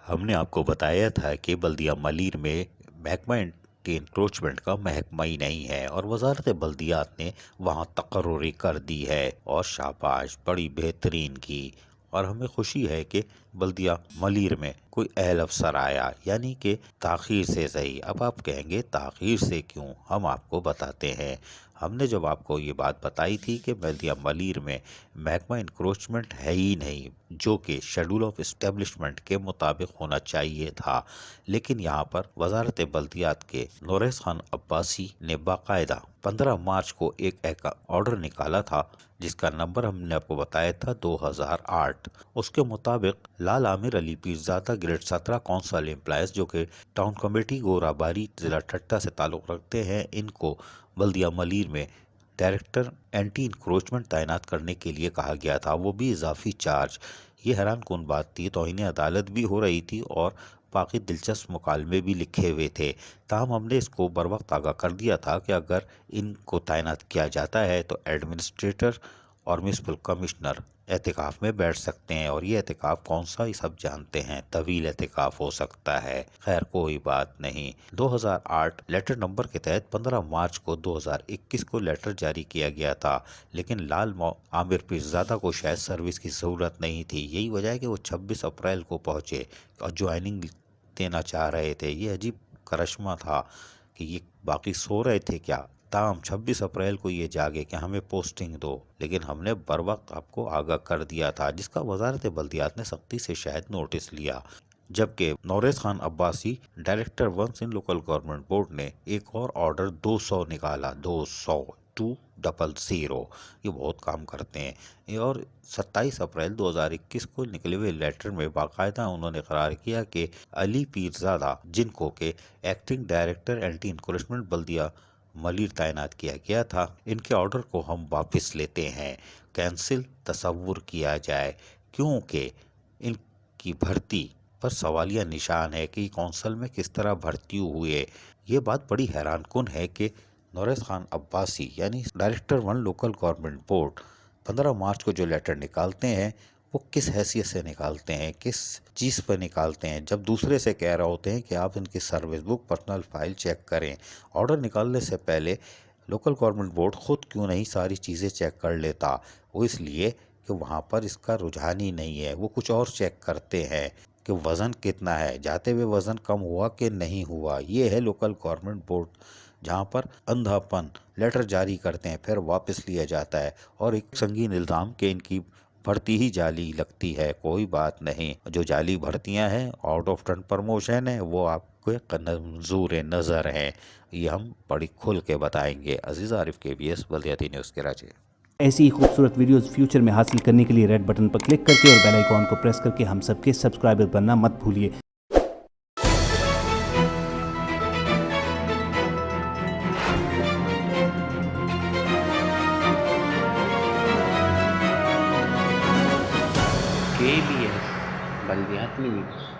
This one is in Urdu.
ہم نے آپ کو بتایا تھا کہ بلدیہ ملیر میں محکمہ اینٹی انکروچمنٹ کا محکمہ ہی نہیں ہے اور وزارت بلدیات نے وہاں تقرری کر دی ہے اور شاباش بڑی بہترین کی۔ اور ہمیں خوشی ہے کہ بلدیہ ملیر میں کوئی اہل افسر آیا، یعنی کہ تاخیر سے صحیح۔ اب آپ کہیں گے تاخیر سے کیوں، ہم آپ کو بتاتے ہیں۔ ہم نے جب آپ کو یہ بات بتائی تھی کہ بلدیہ ملیر میں محکمہ انکروچمنٹ ہے ہی نہیں، جو کہ شیڈول آف اسٹیبلشمنٹ کے مطابق ہونا چاہیے تھا، لیکن یہاں پر وزارت بلدیات کے نوریس خان عباسی نے باقاعدہ 15 مارچ کو ایک آرڈر نکالا تھا جس کا نمبر ہم نے آپ کو بتایا تھا 2008۔ اس کے مطابق لال عامر علی پیرزادہ گریڈ 17 کونسل امپلائز جو کہ ٹاؤن کمیٹی گوراباری ضلع ٹھٹہ سے تعلق رکھتے ہیں، ان کو بلدیہ ملیر میں ڈائریکٹر اینٹی انکروچمنٹ تعینات کرنے کے لیے کہا گیا تھا، وہ بھی اضافی چارج۔ یہ حیران کن بات تھی، توہین عدالت بھی ہو رہی تھی اور باقی دلچسپ مکالمے بھی لکھے ہوئے تھے۔ تاہم ہم نے اس کو بروقت آگاہ کر دیا تھا کہ اگر ان کو تعینات کیا جاتا ہے تو ایڈمنسٹریٹر اور میونسپل کمشنر اعتکاف میں بیٹھ سکتے ہیں، اور یہ اعتکاف کون سا یہ سب جانتے ہیں، طویل اعتکاف ہو سکتا ہے۔ خیر کوئی بات نہیں۔ 2008 لیٹر نمبر کے تحت 15 مارچ کو 2021 کو لیٹر جاری کیا گیا تھا، لیکن لال عامر پیرزادہ کو شاید سروس کی ضرورت نہیں تھی۔ یہی وجہ ہے کہ وہ 26 اپریل کو پہنچے اور جوائننگ دینا چاہ رہے تھے۔ یہ عجیب کرشمہ تھا کہ یہ باقی سو رہے تھے کیا، تاہم 26 اپریل کو یہ جاگے کہ ہمیں پوسٹنگ دو، لیکن ہم نے بروقت آپ کو آگاہ کر دیا تھا، جس کا وزارت بلدیات نے سختی سے شاید نوٹس لیا۔ جبکہ نوریس خان عباسی ڈائریکٹر ونس ان لوکل گورنمنٹ بورڈ نے ایک اور آرڈر 200 نکالا، 200 یہ بہت کام کرتے ہیں۔ اور 27 اپریل 2021 کو نکلے ہوئے لیٹر میں باقاعدہ انہوں نے قرار کیا کہ علی پیرزادہ، جن کو کہ ایکٹنگ ڈائریکٹر اینٹی انکروچمنٹ بلدیہ ملیر تعینات کیا گیا تھا، ان کے آرڈر کو ہم واپس لیتے ہیں، کینسل تصور کیا جائے، کیونکہ ان کی بھرتی پر سوالیہ نشان ہے کہ کونسل میں کس طرح بھرتی ہوئے۔ یہ بات بڑی حیران کن ہے کہ نوریس خان عباسی یعنی director one local government board 15 March کو جو لیٹر نکالتے ہیں وہ کس حیثیت سے نکالتے ہیں، کس چیز پر نکالتے ہیں، جب دوسرے سے کہہ رہے ہوتے ہیں کہ آپ ان کی سروس بک پرسنل فائل چیک کریں۔ آرڈر نکالنے سے پہلے لوکل گورنمنٹ بورڈ خود کیوں نہیں ساری چیزیں چیک کر لیتا؟ وہ اس لیے کہ وہاں پر اس کا رجحان ہی نہیں ہے، وہ کچھ اور چیک کرتے ہیں کہ وزن کتنا ہے، جاتے ہوئے وزن کم ہوا کہ نہیں ہوا۔ یہ ہے لوکل گورنمنٹ بورڈ، جہاں پر اندھا پن لیٹر جاری کرتے ہیں پھر واپس لیا جاتا ہے، اور ایک سنگین الزام کہ ان کی بھرتی ہی جعلی لگتی ہے۔ کوئی بات نہیں، جو جعلی بھرتیاں ہیں آؤٹ آف ٹرن پروموشن ہے، وہ آپ کو منظور نظر ہیں، یہ ہم بڑی کھل کے بتائیں گے۔ عزیز عارف KBS بلدیاتی نیوز کراچی۔ ایسی ہی خوبصورت ویڈیوز فیوچر میں حاصل کرنے کے لیے ریڈ بٹن پر کلک کر کے اور بیل آئیکن کو پریس کر کے ہم سب کے سبسکرائبر بننا مت بھولیے۔ KBS بلدیاتی نیوز۔